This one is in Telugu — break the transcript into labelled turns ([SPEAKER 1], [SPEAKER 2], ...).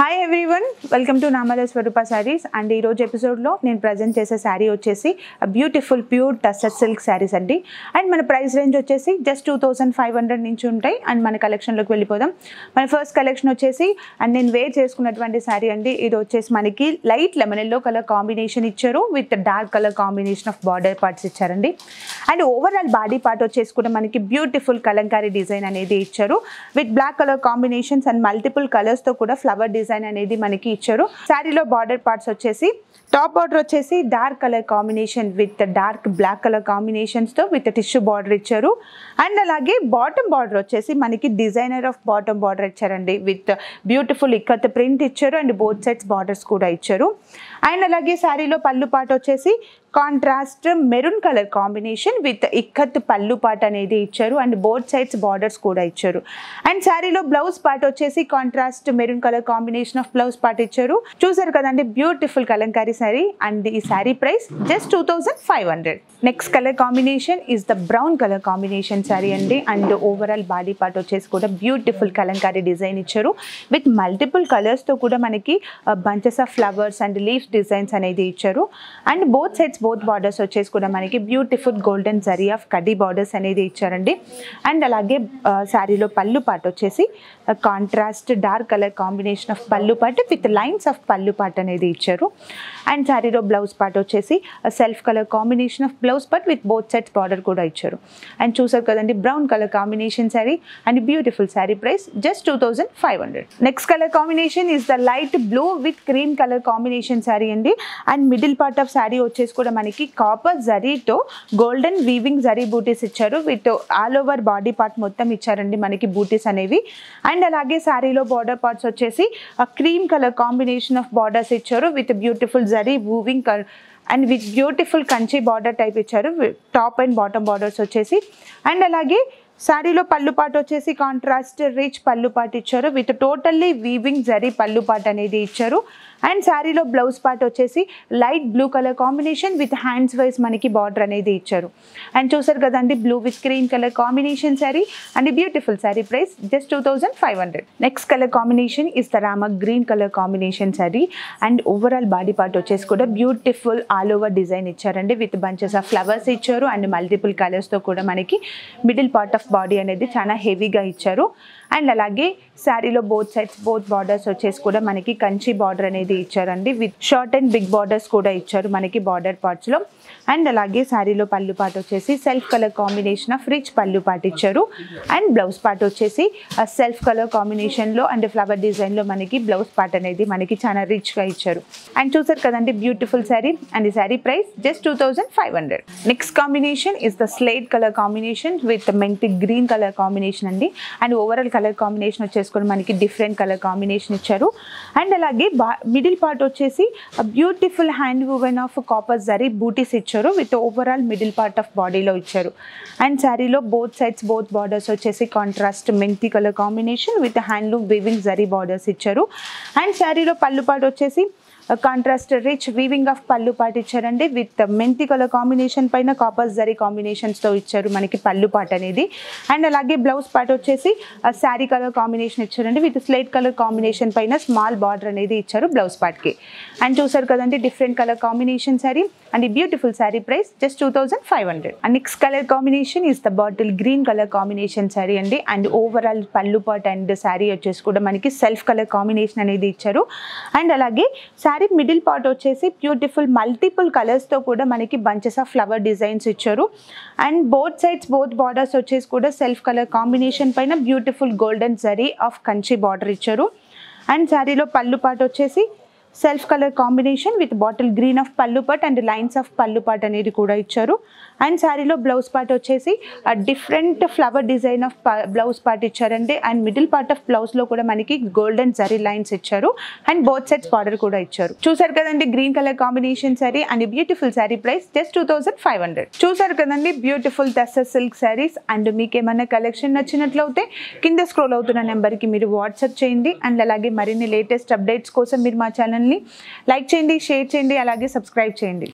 [SPEAKER 1] హాయ్ ఎవ్రీవన్, వెల్కమ్ టు నామద స్వరూప సారీస్. అండ్ ఈరోజు ఎపిసోడ్లో నేను ప్రజెంట్ చేసే శారీ వచ్చేసి beautiful pure tussar silk sarees అండి. అండ్ మన ప్రైస్ రేంజ్ వచ్చేసి జస్ట్ 2500 నుంచి ఉంటాయి. అండ్ మన కలెక్షన్లోకి వెళ్ళిపోదాం. మన ఫస్ట్ కలెక్షన్ వచ్చేసి అండ్ నేను వేర్ చేసుకున్నటువంటి శారీ అండి. ఇది వచ్చేసి మనకి light lemon yellow colour combination ఇచ్చారు, with dark colour combination of border parts ఇచ్చారండి. అండ్ ఓవరాల్ బాడీ పార్ట్ వచ్చేసి కూడా మనకి బ్యూటిఫుల్ కలంకారీ డిజైన్ అనేది ఇచ్చారు, with black colour combinations and multiple కలర్స్తో కూడా ఫ్లవర్ డిజైన్ అనేది మనకి ఇచ్చారు. శారీలో బార్డర్ పార్ట్స్ వచ్చేసి టాప్ బార్డర్ వచ్చేసి dark colour combination with dark black colour కాంబినేషన్స్తో with tissue border ఇచ్చారు. అండ్ అలాగే బాటమ్ బార్డర్ వచ్చేసి మనకి డిజైనర్ ఆఫ్ బాటమ్ బార్డర్ ఇచ్చారండి, విత్ బ్యూటిఫుల్ ఇక్కత్ ప్రింట్ ఇచ్చారు అండ్ బోత్ సైడ్స్ బార్డర్స్ కూడా ఇచ్చారు. అండ్ అలాగే శారీలో పళ్ళు పార్ట్ వచ్చేసి contrast maroon colour combination with ikat పళ్ళు పార్ట్ అనేది ఇచ్చారు అండ్ బోత్ సైడ్స్ బార్డర్స్ కూడా ఇచ్చారు. అండ్ శారీలో బ్లౌజ్ పార్ట్ వచ్చేసి contrast maroon colour combination of blouse part ఇచ్చారు. చూసారు కదండి, బ్యూటిఫుల్ కలంకారీ శారీ. అండ్ ఈ sari price just 2500. Next colour combination is the brown colour combination sari అండి. అండ్ ఓవరాల్ బాడీ పార్ట్ వచ్చేసి కూడా బ్యూటిఫుల్ కలంకారీ డిజైన్ ఇచ్చారు, విత్ మల్టిపుల్ కలర్స్తో కూడా మనకి bunches of flowers and leaf designs అనేది ఇచ్చారు. And both sides both borders వచ్చేసి కూడా మనకి బ్యూటిఫుల్ గోల్డెన్ జరీ ఆఫ్ కడ్డీ బార్డర్స్ అనేది ఇచ్చారండి. అండ్ అలాగే శారీలో పళ్ళు పార్ట్ వచ్చేసి contrast dark colour combination of పళ్ళు పార్ట్ విత్ లైన్స్ ఆఫ్ పళ్ళు పార్ట్ అనేది ఇచ్చారు. అండ్ శారీలో బ్లౌజ్ పార్ట్ వచ్చేసి self colour combination of blouse part with both sides border కూడా ఇచ్చారు. అండ్ చూసారు కదండి, brown colour combination sari and beautiful sari price just 2500. Next colour combination is the light blue with cream colour combination sari అండి. And middle part of sari వచ్చేసి కూడా మనకి కాపర్ జరీతో గోల్డెన్ వీవింగ్ జరీ బూటీస్ ఇచ్చారు, with all over body part మొత్తం ఇచ్చారండి మనకి బూటీస్ అనేవి. అండ్ అలాగే శారీలో బార్డర్ పార్ట్స్ వచ్చేసి cream colour combination of borders ఇచ్చారు, with beautiful zari weaving and with beautiful Kanchi border type ఇచ్చారు, టాప్ అండ్ బాటమ్ బార్డర్స్ వచ్చేసి. అండ్ అలాగే శారీలో పళ్ళు పార్ట్ వచ్చేసి కాంట్రాస్ట్ రిచ్ పళ్ళు పార్ట్ ఇచ్చారు, విత్ టోటల్లీ వీవింగ్ జరీ పళ్ళు పార్ట్ అనేది ఇచ్చారు. అండ్ శారీలో బ్లౌజ్ పార్ట్ వచ్చేసి light blue colour combination with hands wise మనకి బార్డర్ అనేది ఇచ్చారు. అండ్ చూసారు కదండి, blue with cream colour combination sari and beautiful sari price just 2500. Next colour combination is the Rama green colour combination sari. And overall body part వచ్చేసి కూడా బ్యూటిఫుల్ ఆల్ ఓవర్ డిజైన్ ఇచ్చారండి, విత్ బంచెస్ ఆఫ్ ఫ్లవర్స్ ఇచ్చారు అండ్ మల్టిపుల్ కలర్స్తో కూడా మనకి మిడిల్ పార్ట్ ఆఫ్ బాడీ అనేది చాలా హెవీగా ఇచ్చారు. అండ్ అలాగే శారీలో బోత్ సైడ్స్ బోత్ బార్డర్స్ వచ్చేసి కూడా మనకి కంచి బార్డర్ అనేది ఇచ్చారండి, with short and big borders కూడా ఇచ్చారు మనకి బార్డర్ పార్ట్స్లో. అండ్ అలాగే శారీలో పళ్ళు పార్ట్ వచ్చేసి self colour combination of rich పళ్ళు పార్ట్ ఇచ్చారు. అండ్ బ్లౌజ్ పార్ట్ వచ్చేసి సెల్ఫ్ కలర్ కాంబినేషన్లో అండ్ ఫ్లవర్ డిజైన్లో మనకి బ్లౌజ్ పార్ట్ అనేది మనకి చాలా రిచ్గా ఇచ్చారు. అండ్ చూసారు కదండి, బ్యూటిఫుల్ శారీ అండ్ ఈ sari price just 2500. Next combination is the slate colour combination with menthi green colour combination అండి. అండ్ ఓవరాల్ కలర్ కాంబినేషన్ వచ్చేసుకొని మనకి డిఫరెంట్ కలర్ కాంబినేషన్ ఇచ్చారు. అండ్ అలాగే మిడిల్ పార్ట్ వచ్చేసి beautiful hand woven of copper zari బూటీస్ ఇచ్చారు, with overall middle part of బాడీలో ఇచ్చారు. అండ్ శారీలో బోత్ సైడ్స్ బోత్ బార్డర్స్ వచ్చేసి contrast menthi colour combination with handloom weaving zari borders ఇచ్చారు. అండ్ శారీలో పళ్ళు పార్ట్ వచ్చేసి కాంట్రాస్ట్ రిచ్ వీవింగ్ ఆఫ్ పళ్ళు పార్ట్ ఇచ్చారండి, విత్ మెంతి కలర్ కాంబినేషన్ పైన కాపర్ జరీ కాంబినేషన్స్తో ఇచ్చారు మనకి పళ్ళు పార్ట్ అనేది. అండ్ అలాగే బ్లౌజ్ పార్ట్ వచ్చేసి శారీ కలర్ కాంబినేషన్ ఇచ్చారండి, విత్ స్లేట్ కలర్ కాంబినేషన్ పైన స్మాల్ బార్డర్ అనేది ఇచ్చారు బ్లౌజ్ పార్ట్కి. అండ్ చూసారు కదండి, different colour combination sari and ఈ beautiful sari price just 2500. And next colour combination is the bottle green colour combination sari అండి. అండ్ ఓవరాల్ పళ్ళు పార్ట్ అండ్ శారీ వచ్చేసి కూడా మనకి సెల్ఫ్ కలర్ కాంబినేషన్ అనేది ఇచ్చారు. అండ్ అలాగే శారీ మిడిల్ పార్ట్ వచ్చేసి బ్యూటిఫుల్ మల్టిపుల్ కలర్స్తో కూడా మనకి బంచెస్ ఆఫ్ ఫ్లవర్ డిజైన్స్ ఇచ్చారు. And both sides both borders వచ్చేసి కూడా సెల్ఫ్ కలర్ కాంబినేషన్ పైన beautiful golden zari of Kanchi border ఇచ్చారు. అండ్ శారీలో పళ్ళు పార్ట్ వచ్చేసి self colour combination with bottle green of పళ్ళు పార్ట్ అండ్ లైన్స్ ఆఫ్ పళ్ళు పార్ట్ అనేది కూడా ఇచ్చారు. అండ్ శారీలో బ్లౌజ్ పార్ట్ వచ్చేసి different flower design of blouse part ఇచ్చారండి. అండ్ మిడిల్ పార్ట్ ఆఫ్ బ్లౌజ్లో కూడా మనకి గోల్డెన్ జరీ లైన్స్ ఇచ్చారు అండ్ బోత్ సైడ్స్ బార్డర్ కూడా ఇచ్చారు. చూసారు కదండి, green colour combination sari and beautiful sari price just 2500. చూసారు కదండి, beautiful tussar silk saris. And మీకు ఏమైనా కలెక్షన్ నచ్చినట్లయితే కింద స్క్రోల్ అవుతున్న నెంబర్కి మీరు వాట్సాప్ చేయండి. అండ్ అలాగే మరిన్ని లేటెస్ట్ అప్డేట్స్ కోసం మీరు మా ఛానల్ని లైక్ చేయండి, షేర్ చేయండి, అలాగే సబ్స్క్రైబ్ చేయండి.